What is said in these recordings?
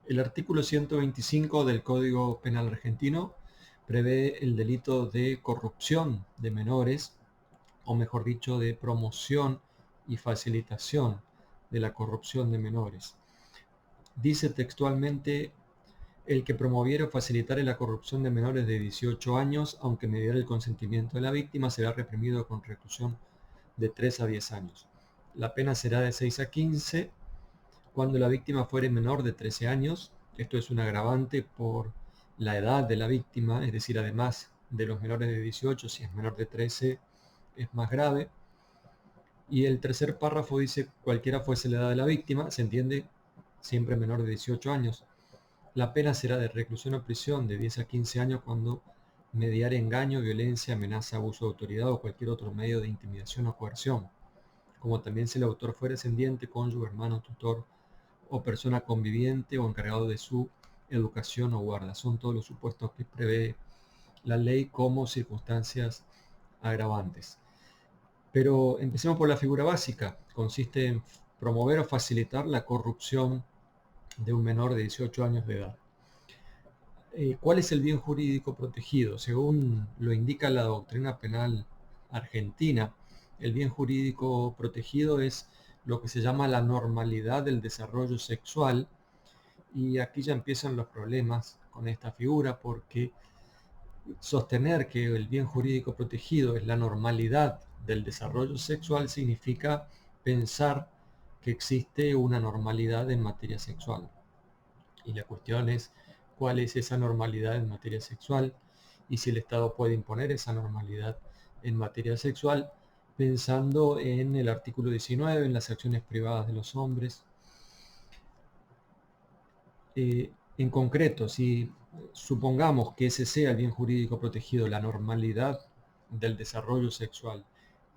El artículo 125 del Código Penal argentino prevé el delito de corrupción de menores, o mejor dicho, de promoción y facilitación de la corrupción de menores. Dice textualmente: el que promoviere o facilitare la corrupción de menores de 18 años, aunque mediare el consentimiento de la víctima, será reprimido con reclusión de 3 a 10 años. La pena será de 6 a 15 cuando la víctima fuere menor de 13 años. Esto es un agravante por la edad de la víctima, es decir, además de los menores de 18, si es menor de 13 es más grave. Y el tercer párrafo dice: cualquiera fuese la edad de la víctima, se entiende siempre menor de 18 años. La pena será de reclusión o prisión de 10 a 15 años cuando mediare engaño, violencia, amenaza, abuso de autoridad o cualquier otro medio de intimidación o coerción, como también si el autor fuera descendiente, cónyuge, hermano, tutor o persona conviviente o encargado de su educación o guarda. Son todos los supuestos que prevé la ley como circunstancias agravantes. Pero empecemos por la figura básica. Consiste en promover o facilitar la corrupción de un menor de 18 años de edad. ¿Cuál es el bien jurídico protegido? Según lo indica la doctrina penal argentina, el bien jurídico protegido es lo que se llama la normalidad del desarrollo sexual, y aquí ya empiezan los problemas con esta figura, porque sostener que el bien jurídico protegido es la normalidad del desarrollo sexual significa pensar que existe una normalidad en materia sexual. Y la cuestión es cuál es esa normalidad en materia sexual y si el Estado puede imponer esa normalidad en materia sexual, pensando en el artículo 19, en las acciones privadas de los hombres. En concreto, si supongamos que ese sea el bien jurídico protegido, la normalidad del desarrollo sexual,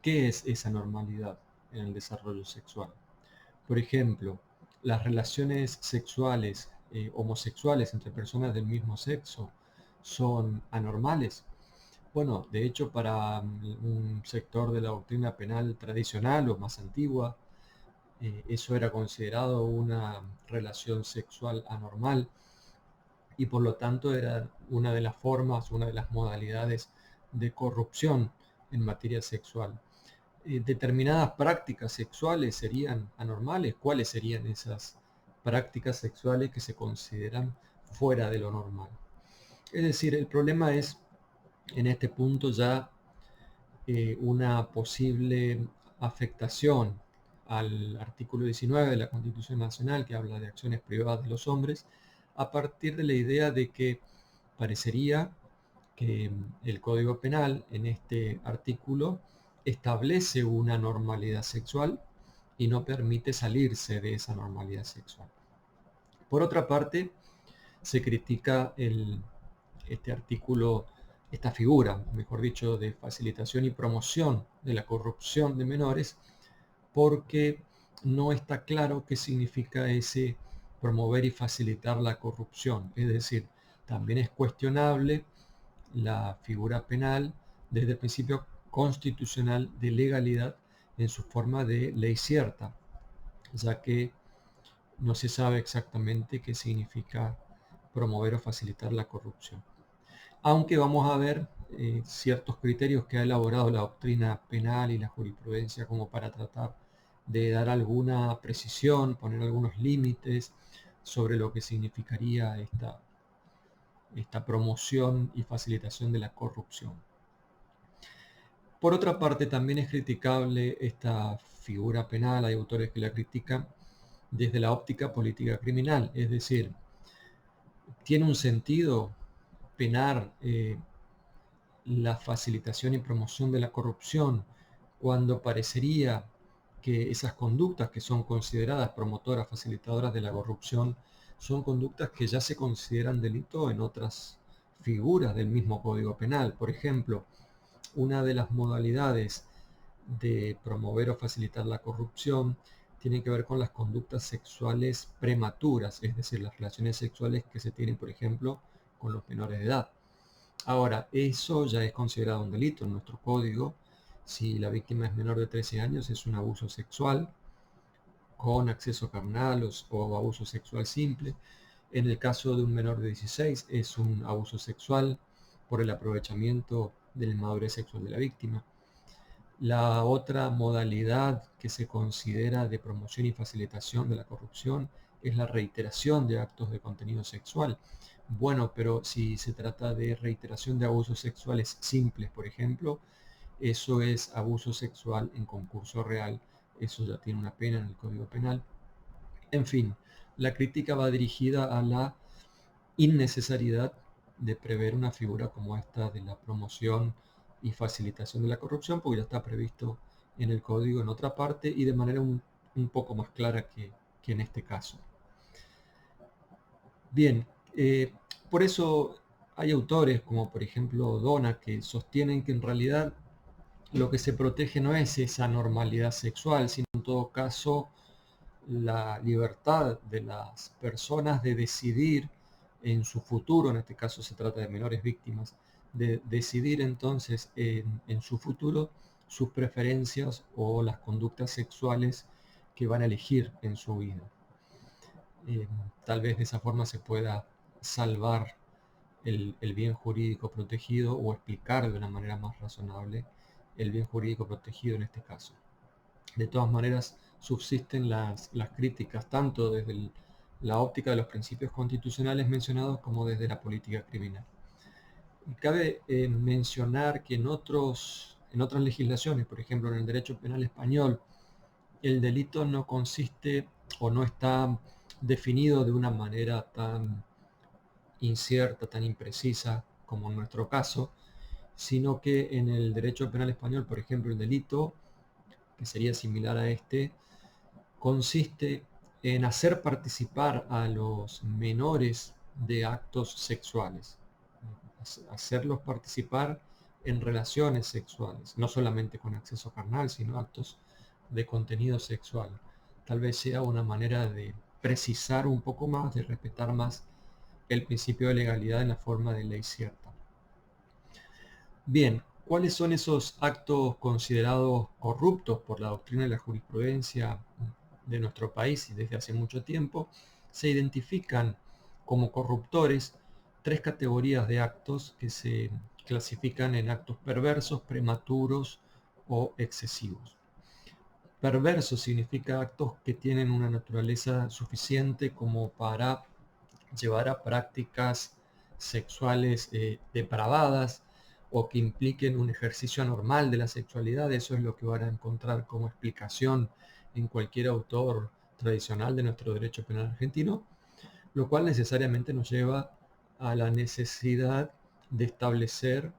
¿qué es esa normalidad en el desarrollo sexual? Por ejemplo, las relaciones sexuales homosexuales entre personas del mismo sexo son anormales. Bueno, de hecho, para un sector de la doctrina penal tradicional o más antigua, eso era considerado una relación sexual anormal, y por lo tanto era una de las formas, una de las modalidades de corrupción en materia sexual. Determinadas prácticas sexuales serían anormales. ¿Cuáles serían esas prácticas sexuales que se consideran fuera de lo normal? Es decir, el problema es en este punto ya una posible afectación al artículo 19 de la Constitución Nacional, que habla de acciones privadas de los hombres, a partir de la idea de que parecería que el Código Penal en este artículo establece una normalidad sexual y no permite salirse de esa normalidad sexual. Por otra parte, se critica este artículo, esta figura, mejor dicho, de facilitación y promoción de la corrupción de menores, porque no está claro qué significa ese promover y facilitar la corrupción. Es decir, también es cuestionable la figura penal desde el principio constitucional de legalidad en su forma de ley cierta, ya que no se sabe exactamente qué significa promover o facilitar la corrupción. Aunque vamos a ver ciertos criterios que ha elaborado la doctrina penal y la jurisprudencia como para tratar de dar alguna precisión, poner algunos límites sobre lo que significaría esta promoción y facilitación de la corrupción. Por otra parte, también es criticable esta figura penal, hay autores que la critican desde la óptica política criminal, es decir, tiene un sentido penar la facilitación y promoción de la corrupción cuando parecería que esas conductas que son consideradas promotoras, facilitadoras de la corrupción, son conductas que ya se consideran delito en otras figuras del mismo Código Penal. Por ejemplo, una de las modalidades de promover o facilitar la corrupción tiene que ver con las conductas sexuales prematuras, es decir, las relaciones sexuales que se tienen, por ejemplo, con los menores de edad. Ahora, eso ya es considerado un delito en nuestro código. Si la víctima es menor de 13 años, es un abuso sexual con acceso carnal o abuso sexual simple. En el caso de un menor de 16 es un abuso sexual por el aprovechamiento de la inmadurez sexual de la víctima. La otra modalidad que se considera de promoción y facilitación de la corrupción es la reiteración de actos de contenido sexual. Bueno, pero si se trata de reiteración de abusos sexuales simples, por ejemplo, eso es abuso sexual en concurso real. Eso ya tiene una pena en el Código Penal. En fin, la crítica va dirigida a la innecesariedad de prever una figura como esta de la promoción y facilitación de la corrupción, porque ya está previsto en el código en otra parte y de manera un poco más clara que en este caso. Bien, por eso hay autores como por ejemplo Dona que sostienen que en realidad lo que se protege no es esa normalidad sexual, sino en todo caso la libertad de las personas de decidir en su futuro, en este caso se trata de menores víctimas, de decidir entonces en su futuro sus preferencias o las conductas sexuales que van a elegir en su vida. Tal vez de esa forma se pueda salvar el bien jurídico protegido o explicar de una manera más razonable el bien jurídico protegido en este caso. De todas maneras, subsisten las críticas tanto desde la óptica de los principios constitucionales mencionados como desde la política criminal. Y cabe mencionar que en otras legislaciones, por ejemplo en el derecho penal español, el delito no consiste o no está definido de una manera tan incierta, tan imprecisa como en nuestro caso, sino que en el derecho penal español, por ejemplo, el delito, que sería similar a este, consiste en hacer participar a los menores de actos sexuales, hacerlos participar en relaciones sexuales, no solamente con acceso carnal, sino actos de contenido sexual. Tal vez sea una manera de precisar un poco más, de respetar más el principio de legalidad en la forma de ley cierta. Bien, ¿cuáles son esos actos considerados corruptos por la doctrina y la jurisprudencia de nuestro país y desde hace mucho tiempo? Se identifican como corruptores tres categorías de actos que se clasifican en actos perversos, prematuros o excesivos. Perverso significa actos que tienen una naturaleza suficiente como para llevar a prácticas sexuales depravadas o que impliquen un ejercicio anormal de la sexualidad. Eso es lo que van a encontrar como explicación en cualquier autor tradicional de nuestro derecho penal argentino, lo cual necesariamente nos lleva a la necesidad de establecer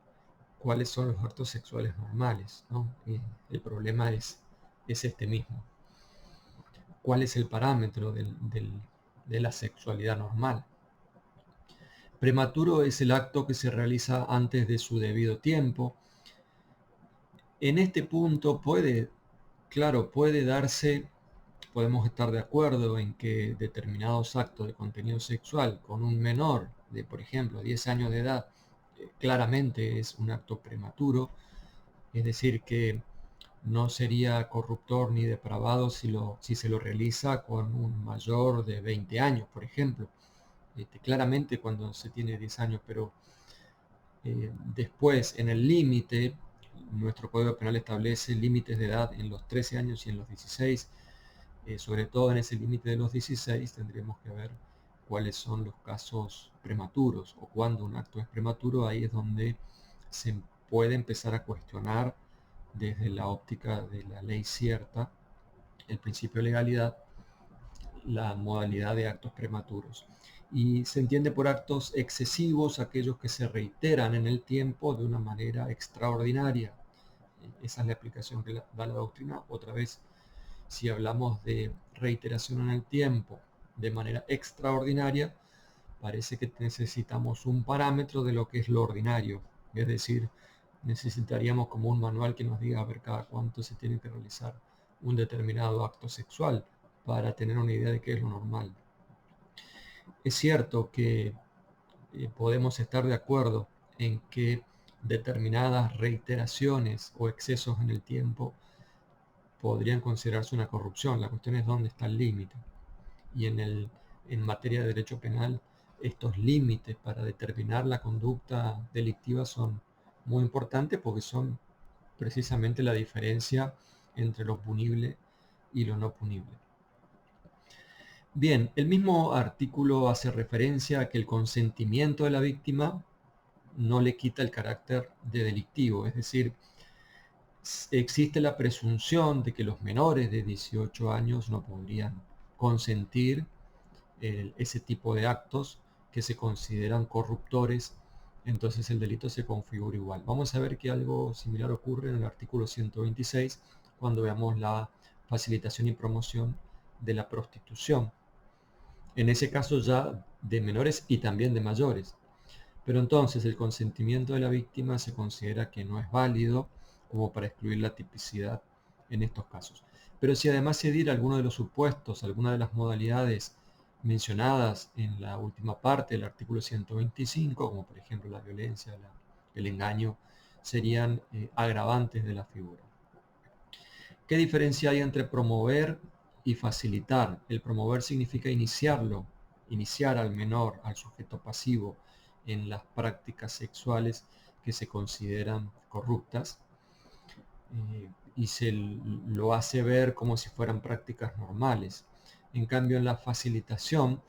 cuáles son los actos sexuales normales, ¿no? Y el problema es este mismo. ¿Cuál es el parámetro de la sexualidad normal? Prematuro es el acto que se realiza antes de su debido tiempo. En este punto puede darse, podemos estar de acuerdo en que determinados actos de contenido sexual con un menor de, por ejemplo, 10 años de edad, claramente es un acto prematuro, es decir, que no sería corruptor ni depravado si se lo realiza con un mayor de 20 años, por ejemplo. Claramente cuando se tiene 10 años, pero después en el límite, nuestro Código Penal establece límites de edad en los 13 años y en los 16. Sobre todo en ese límite de los 16 tendremos que ver cuáles son los casos prematuros o cuando un acto es prematuro. Ahí es donde se puede empezar a cuestionar desde la óptica de la ley cierta, el principio de legalidad, la modalidad de actos prematuros. Y se entiende por actos excesivos aquellos que se reiteran en el tiempo de una manera extraordinaria. Esa es la explicación que da la doctrina. Otra vez, si hablamos de reiteración en el tiempo de manera extraordinaria, parece que necesitamos un parámetro de lo que es lo ordinario. Es decir, necesitaríamos como un manual que nos diga a ver cada cuánto se tiene que realizar un determinado acto sexual para tener una idea de qué es lo normal. Es cierto que podemos estar de acuerdo en que determinadas reiteraciones o excesos en el tiempo podrían considerarse una corrupción. La cuestión es dónde está el límite. Y en en materia de derecho penal, estos límites para determinar la conducta delictiva son muy importantes porque son precisamente la diferencia entre lo punible y lo no punible. Bien, el mismo artículo hace referencia a que el consentimiento de la víctima no le quita el carácter de delictivo, es decir, existe la presunción de que los menores de 18 años no podrían consentir ese tipo de actos que se consideran corruptores, entonces el delito se configura igual. Vamos a ver que algo similar ocurre en el artículo 126 cuando veamos la facilitación y promoción de la prostitución. En ese caso ya de menores y también de mayores. Pero entonces el consentimiento de la víctima se considera que no es válido como para excluir la tipicidad en estos casos. Pero si además se diera alguno de los supuestos, alguna de las modalidades mencionadas en la última parte del artículo 125, como por ejemplo la violencia, el engaño, serían agravantes de la figura. ¿Qué diferencia hay entre promover y facilitar? El promover significa iniciar al menor, al sujeto pasivo, en las prácticas sexuales que se consideran corruptas y se lo hace ver como si fueran prácticas normales. En cambio, en la facilitación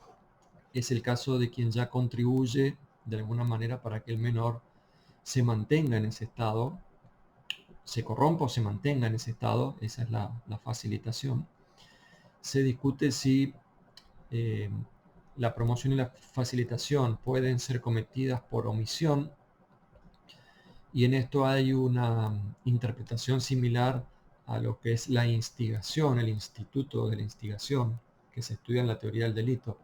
es el caso de quien ya contribuye de alguna manera para que el menor se mantenga en ese estado, se corrompa o se mantenga en ese estado, esa es la facilitación. Se discute si la promoción y la facilitación pueden ser cometidas por omisión, y en esto hay una interpretación similar a lo que es la instigación, el instituto de la instigación que se estudia en la teoría del delito.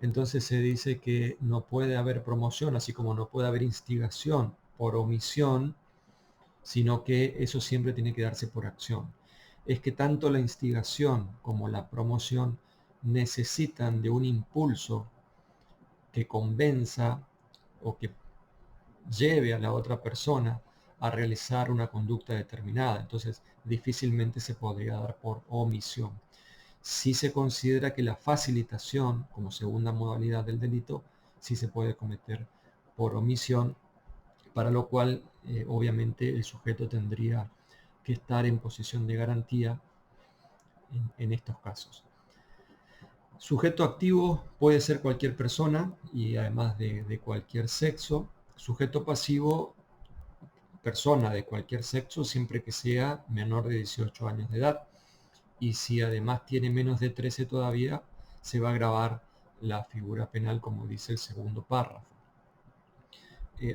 Entonces se dice que no puede haber promoción, así como no puede haber instigación por omisión, sino que eso siempre tiene que darse por acción. Es que tanto la instigación como la promoción necesitan de un impulso que convenza o que lleve a la otra persona a realizar una conducta determinada. Entonces, difícilmente se podría dar por omisión. Si se considera que la facilitación, como segunda modalidad del delito, sí se puede cometer por omisión, para lo cual obviamente el sujeto tendría que estar en posición de garantía en estos casos. Sujeto activo puede ser cualquier persona y además de cualquier sexo. Sujeto pasivo, persona de cualquier sexo siempre que sea menor de 18 años de edad. Y si además tiene menos de 13 todavía, se va a agravar la figura penal, como dice el segundo párrafo.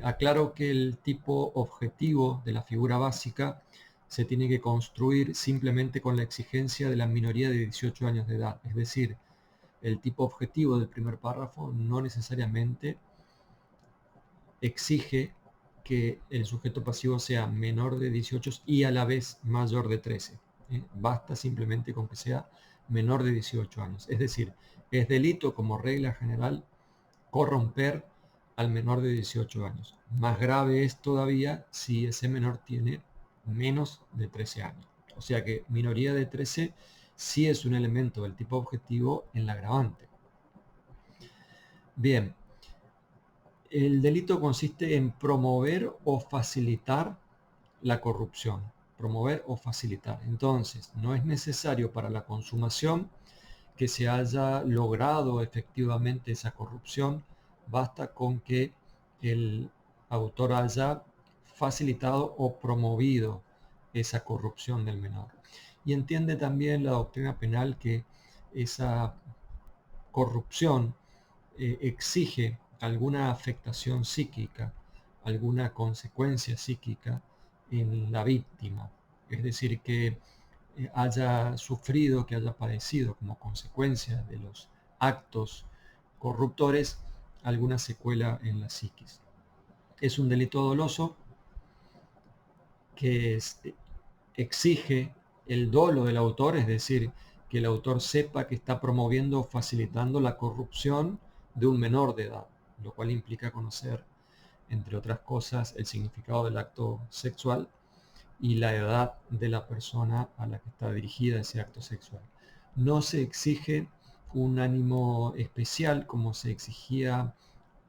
Aclaro que el tipo objetivo de la figura básica se tiene que construir simplemente con la exigencia de la minoría de 18 años de edad. Es decir, el tipo objetivo del primer párrafo no necesariamente exige que el sujeto pasivo sea menor de 18 y a la vez mayor de 13. Basta simplemente con que sea menor de 18 años. Es decir, es delito como regla general corromper al menor de 18 años. Más grave es todavía si ese menor tiene menos de 13 años. O sea que minoría de 13 sí es un elemento del tipo objetivo en la agravante. Bien, el delito consiste en promover o facilitar la corrupción. Promover o facilitar. Entonces, no es necesario para la consumación que se haya logrado efectivamente esa corrupción, basta con que el autor haya facilitado o promovido esa corrupción del menor. Y entiende también la doctrina penal que esa corrupción exige alguna afectación psíquica, alguna consecuencia psíquica en la víctima. Es decir, que haya sufrido, que haya padecido como consecuencia de los actos corruptores alguna secuela en la psiquis. Es un delito doloso que exige el dolo del autor, es decir, que el autor sepa que está promoviendo o facilitando la corrupción de un menor de edad, lo cual implica conocer, entre otras cosas, el significado del acto sexual y la edad de la persona a la que está dirigida ese acto sexual. No se exige un ánimo especial, como se exigía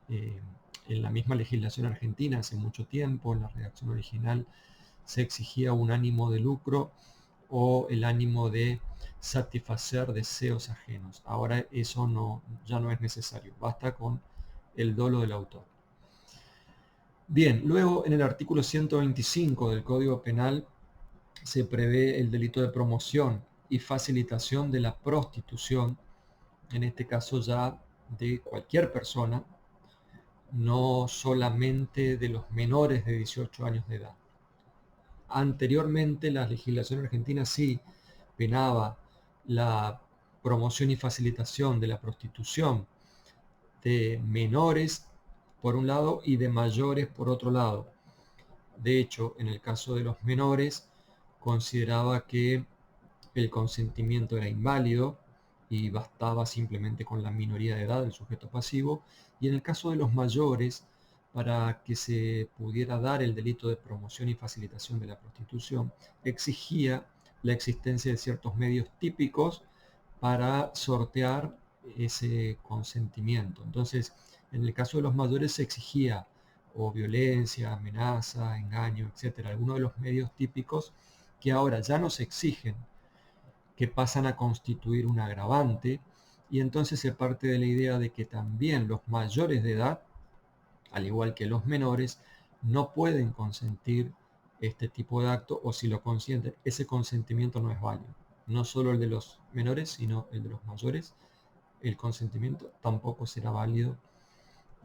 en la misma legislación argentina hace mucho tiempo. En la redacción original se exigía un ánimo de lucro o el ánimo de satisfacer deseos ajenos. Ahora eso ya no es necesario, basta con el dolo del autor. Bien, luego en el artículo 125 del Código Penal se prevé el delito de promoción y facilitación de la prostitución, en este caso ya de cualquier persona, no solamente de los menores de 18 años de edad. Anteriormente la legislación argentina sí penaba la promoción y facilitación de la prostitución de menores por un lado y de mayores por otro lado. De hecho, en el caso de los menores, consideraba que el consentimiento era inválido y bastaba simplemente con la minoría de edad del sujeto pasivo, y en el caso de los mayores, para que se pudiera dar el delito de promoción y facilitación de la prostitución, exigía la existencia de ciertos medios típicos para sortear ese consentimiento. Entonces, en el caso de los mayores se exigía o violencia, amenaza, engaño, etcétera, algunos de los medios típicos que ahora ya no se exigen, que pasan a constituir un agravante, y entonces se parte de la idea de que también los mayores de edad, al igual que los menores, no pueden consentir este tipo de acto, o si lo consienten, ese consentimiento no es válido. No solo el de los menores, sino el de los mayores, el consentimiento tampoco será válido,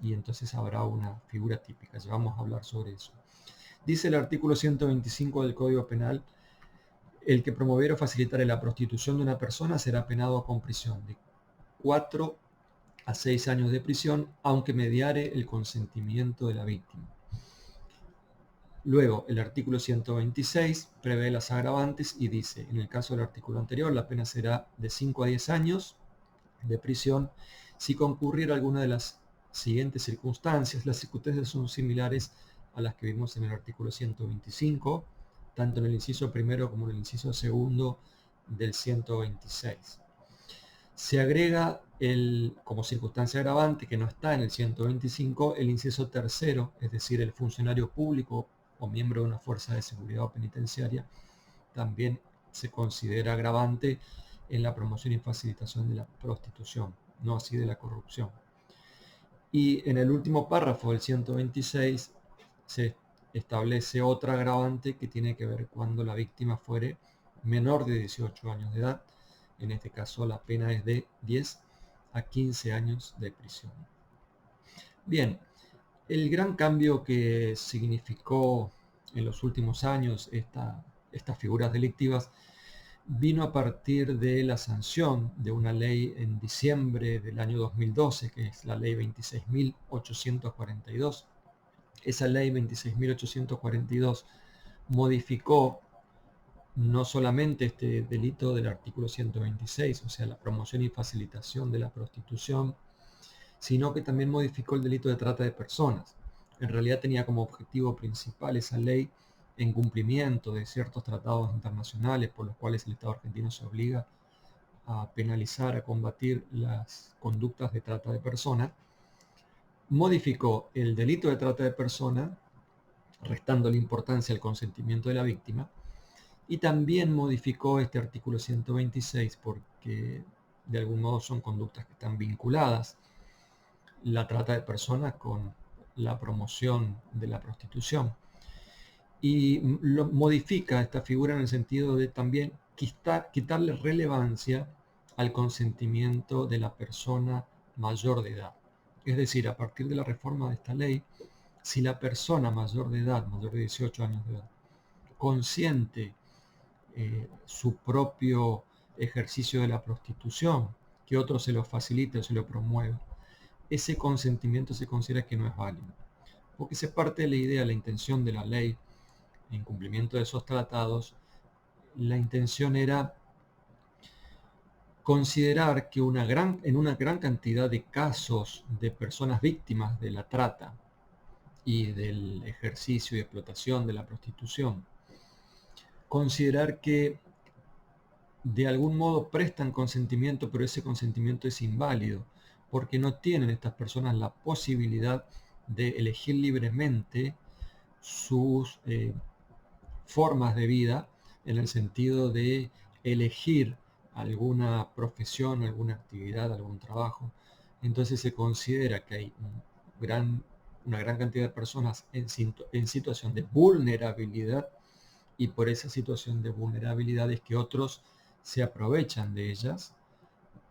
y entonces habrá una figura típica. Ya vamos a hablar sobre eso. Dice el artículo 125 del Código Penal: el que promover o facilitare la prostitución de una persona será penado con prisión de 4 a 6 años de prisión, aunque mediare el consentimiento de la víctima. Luego, el artículo 126 prevé las agravantes y dice: en el caso del artículo anterior, la pena será de 5 a 10 años de prisión si concurriera alguna de las siguientes circunstancias. Las circunstancias son similares a las que vimos en el artículo 125, tanto en el inciso primero como en el inciso segundo del 126. Se agrega como circunstancia agravante, que no está en el 125, el inciso tercero, es decir, el funcionario público o miembro de una fuerza de seguridad o penitenciaria, también se considera agravante en la promoción y facilitación de la prostitución, no así de la corrupción. Y en el último párrafo del 126 se establece otra agravante que tiene que ver cuando la víctima fuere menor de 18 años de edad. En este caso la pena es de 10 a 15 años de prisión. Bien, el gran cambio que significó en los últimos años estas figuras delictivas vino a partir de la sanción de una ley en diciembre del año 2012, que es la ley 26.842. Esa ley 26.842 modificó no solamente este delito del artículo 126, o sea, la promoción y facilitación de la prostitución, sino que también modificó el delito de trata de personas. En realidad tenía como objetivo principal esa ley en cumplimiento de ciertos tratados internacionales por los cuales el Estado argentino se obliga a penalizar, a combatir las conductas de trata de personas. Modificó el delito de trata de personas, restando la importancia al consentimiento de la víctima, y también modificó este artículo 126 porque de algún modo son conductas que están vinculadas, la trata de personas con la promoción de la prostitución, y modifica esta figura en el sentido de también quitarle relevancia al consentimiento de la persona mayor de edad. Es decir, a partir de la reforma de esta ley, si la persona mayor de edad, mayor de 18 años de edad, consiente su propio ejercicio de la prostitución, que otro se lo facilite o se lo promueva, ese consentimiento se considera que no es válido. Porque se parte de la idea, la intención de la ley, en cumplimiento de esos tratados, la intención era considerar que en una gran cantidad de casos de personas víctimas de la trata y del ejercicio y explotación de la prostitución, considerar que de algún modo prestan consentimiento, pero ese consentimiento es inválido, porque no tienen estas personas la posibilidad de elegir libremente sus formas de vida, en el sentido de elegir alguna profesión, alguna actividad, algún trabajo. Entonces se considera que hay una gran cantidad de personas en situación de vulnerabilidad, y por esa situación de vulnerabilidad es que otros se aprovechan de ellas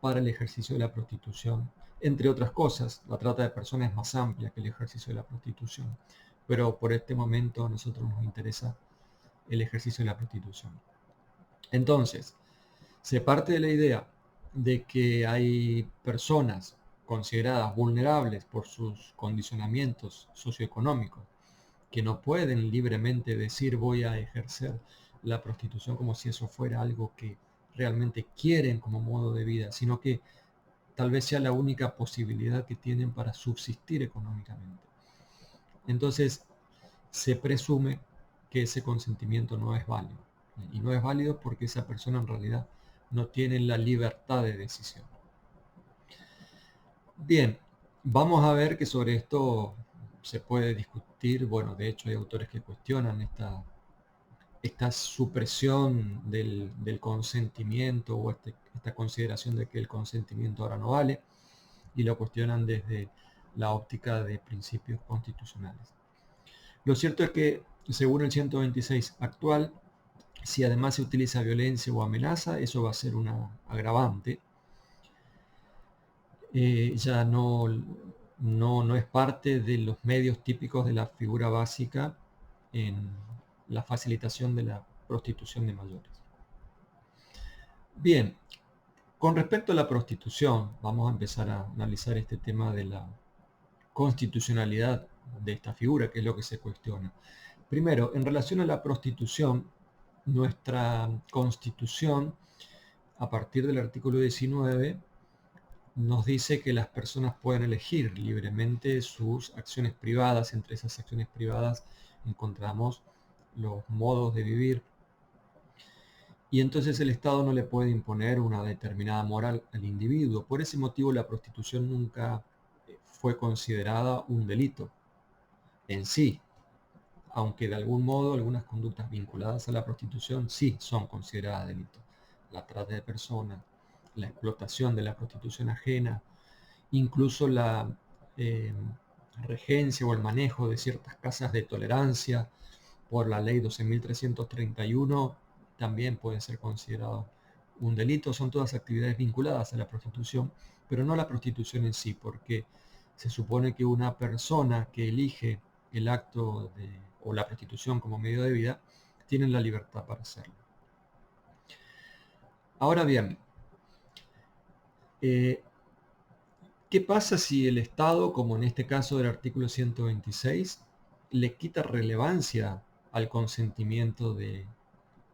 para el ejercicio de la prostitución. Entre otras cosas, la trata de personas es más amplia que el ejercicio de la prostitución, pero por este momento a nosotros nos interesa el ejercicio de la prostitución. Entonces, se parte de la idea de que hay personas consideradas vulnerables por sus condicionamientos socioeconómicos, que no pueden libremente decir voy a ejercer la prostitución como si eso fuera algo que realmente quieren como modo de vida, sino que tal vez sea la única posibilidad que tienen para subsistir económicamente. Entonces, se presume que ese consentimiento no es válido. Y no es válido porque esa persona en realidad no tiene la libertad de decisión. Bien, vamos a ver que sobre esto se puede discutir. Bueno, de hecho hay autores que cuestionan esta supresión del consentimiento, o esta consideración de que el consentimiento ahora no vale, y lo cuestionan desde la óptica de principios constitucionales. Lo cierto es que, según el 126 actual, si además se utiliza violencia o amenaza, eso va a ser una agravante. Ya no es parte de los medios típicos de la figura básica en la facilitación de la prostitución de mayores. Bien, con respecto a la prostitución, vamos a empezar a analizar este tema de la constitucionalidad de esta figura, que es lo que se cuestiona. Primero, en relación a la prostitución, nuestra Constitución, a partir del artículo 19, nos dice que las personas pueden elegir libremente sus acciones privadas. Entre esas acciones privadas encontramos los modos de vivir, y entonces el Estado no le puede imponer una determinada moral al individuo. Por ese motivo la prostitución nunca fue considerada un delito en sí, aunque de algún modo algunas conductas vinculadas a la prostitución sí son consideradas delitos. La trata de personas, la explotación de la prostitución ajena, incluso la eh, regencia o el manejo de ciertas casas de tolerancia por la ley 12.331 también puede ser considerado un delito. Son todas actividades vinculadas a la prostitución, pero no a la prostitución en sí, porque se supone que una persona que elige el acto o la prostitución como medio de vida tiene la libertad para hacerlo. Ahora bien, ¿qué pasa si el Estado, como en este caso del artículo 126, le quita relevancia al consentimiento de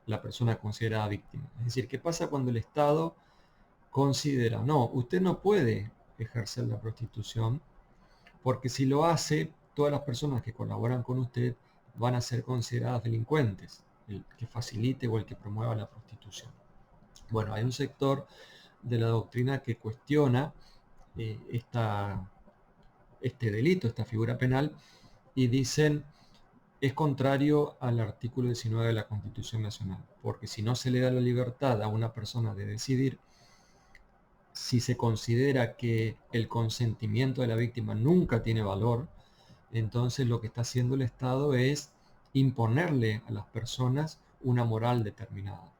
la persona considerada víctima? Es decir, ¿qué pasa cuando el Estado considera, no, usted no puede ejercer la prostitución, porque si lo hace, todas las personas que colaboran con usted van a ser consideradas delincuentes, el que facilite o el que promueva la prostitución? Bueno, hay un sector de la doctrina que cuestiona este delito, esta figura penal, y dicen es contrario al artículo 19 de la Constitución Nacional, porque si no se le da la libertad a una persona de decidir, si se considera que el consentimiento de la víctima nunca tiene valor, entonces lo que está haciendo el Estado es imponerle a las personas una moral determinada.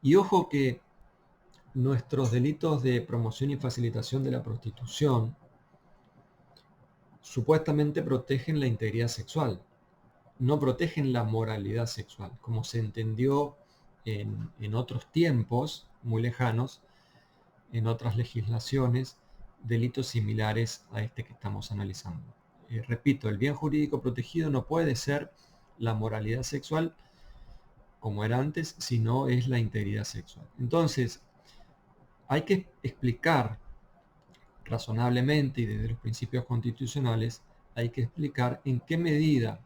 Y ojo que nuestros delitos de promoción y facilitación de la prostitución supuestamente protegen la integridad sexual, no protegen la moralidad sexual, como se entendió en otros tiempos muy lejanos, en otras legislaciones, delitos similares a este que estamos analizando. Repito, el bien jurídico protegido no puede ser la moralidad sexual como era antes, sino es la integridad sexual. Entonces, hay que explicar razonablemente, y desde los principios constitucionales, hay que explicar en qué medida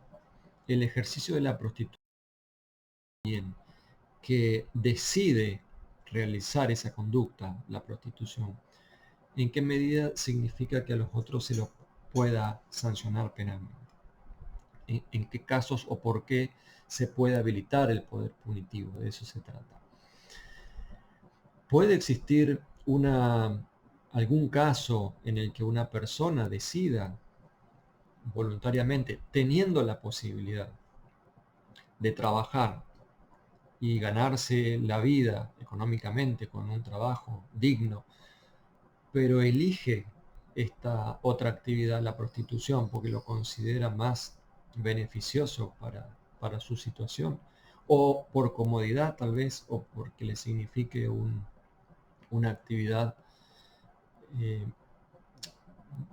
el ejercicio de la prostitución que decide realizar esa conducta, la prostitución, ¿en qué medida significa que a los otros se los pueda sancionar penalmente? ¿En qué casos o por qué se puede habilitar el poder punitivo? De eso se trata. ¿Puede existir algún caso en el que una persona decida voluntariamente, teniendo la posibilidad de trabajar y ganarse la vida económicamente con un trabajo digno, pero elige esta otra actividad, la prostitución, porque lo considera más beneficioso para su situación, o por comodidad tal vez, o porque le signifique una actividad eh,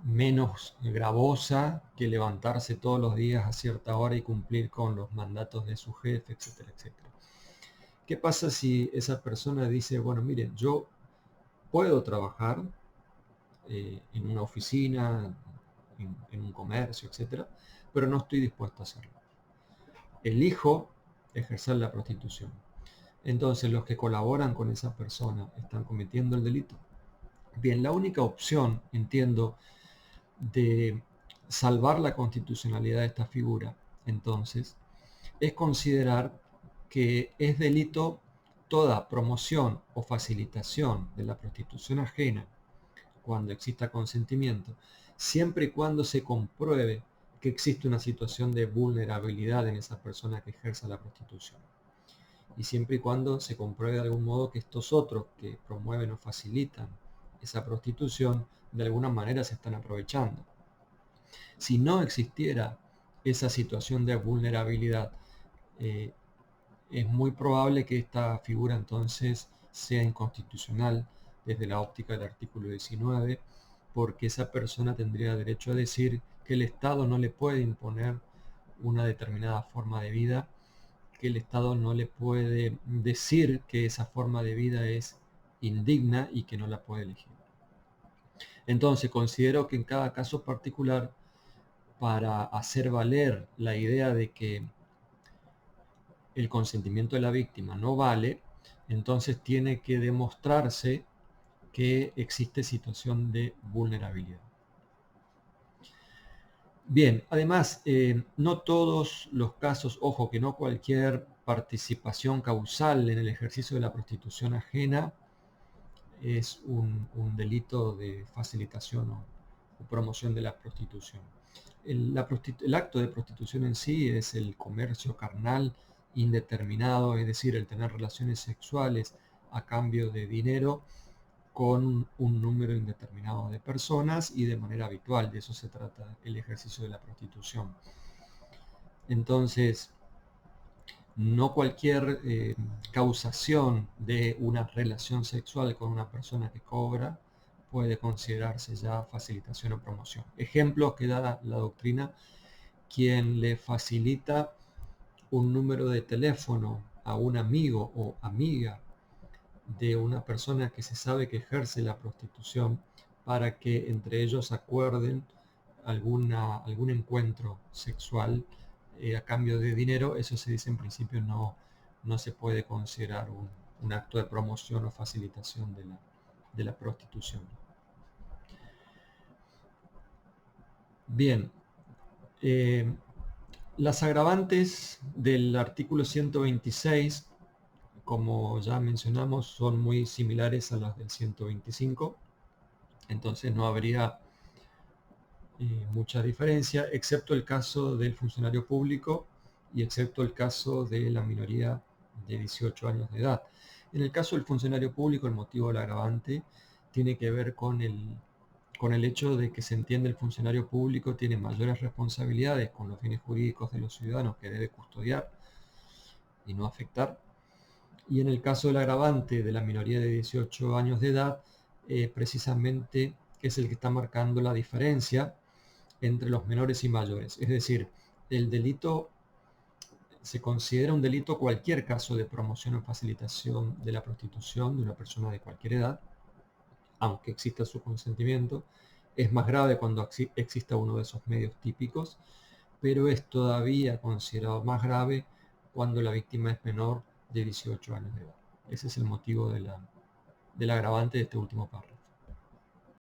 menos gravosa que levantarse todos los días a cierta hora y cumplir con los mandatos de su jefe, etcétera, etcétera. ¿Qué pasa si esa persona dice, bueno, miren, yo puedo trabajar en una oficina, en un comercio, etcétera, pero no estoy dispuesto a hacerlo? Elijo ejercer la prostitución. Entonces, los que colaboran con esa persona están cometiendo el delito. Bien, la única opción, entiendo, de salvar la constitucionalidad de esta figura, entonces, es considerar que es delito toda promoción o facilitación de la prostitución ajena cuando exista consentimiento, siempre y cuando se compruebe que existe una situación de vulnerabilidad en esa persona que ejerza la prostitución. Y siempre y cuando se compruebe de algún modo que estos otros que promueven o facilitan esa prostitución de alguna manera se están aprovechando. Si no existiera esa situación de vulnerabilidad, eh, es muy probable que esta figura entonces sea inconstitucional desde la óptica del artículo 19, porque esa persona tendría derecho a decir que el Estado no le puede imponer una determinada forma de vida, que el Estado no le puede decir que esa forma de vida es indigna y que no la puede elegir. Entonces considero que en cada caso particular, para hacer valer la idea de que el consentimiento de la víctima no vale, entonces tiene que demostrarse que existe situación de vulnerabilidad. Bien, además, no todos los casos, ojo, que no cualquier participación causal en el ejercicio de la prostitución ajena es un delito de facilitación o promoción de la prostitución. El acto de prostitución en sí es el comercio carnal indeterminado, es decir, el tener relaciones sexuales a cambio de dinero con un número indeterminado de personas y de manera habitual. De eso se trata el ejercicio de la prostitución. Entonces, no cualquier causación de una relación sexual con una persona que cobra puede considerarse ya facilitación o promoción. Ejemplos que da la doctrina: quien le facilita un número de teléfono a un amigo o amiga de una persona que se sabe que ejerce la prostitución para que entre ellos acuerden algún encuentro sexual a cambio de dinero, eso se dice en principio no se puede considerar un acto de promoción o facilitación de la prostitución. Bien, las agravantes del artículo 126, como ya mencionamos, son muy similares a las del 125, entonces no habría mucha diferencia, excepto el caso del funcionario público y excepto el caso de la minoría de 18 años de edad. En el caso del funcionario público, el motivo del agravante tiene que ver con el hecho de que se entiende el funcionario público tiene mayores responsabilidades con los bienes jurídicos de los ciudadanos que debe custodiar y no afectar. Y en el caso del agravante de la minoría de 18 años de edad, precisamente es el que está marcando la diferencia entre los menores y mayores. Es decir, el delito se considera un delito cualquier caso de promoción o facilitación de la prostitución de una persona de cualquier edad, aunque exista su consentimiento. Es más grave cuando exista uno de esos medios típicos, pero es todavía considerado más grave cuando la víctima es menor de 18 años de edad. Ese es el motivo del agravante de este último párrafo.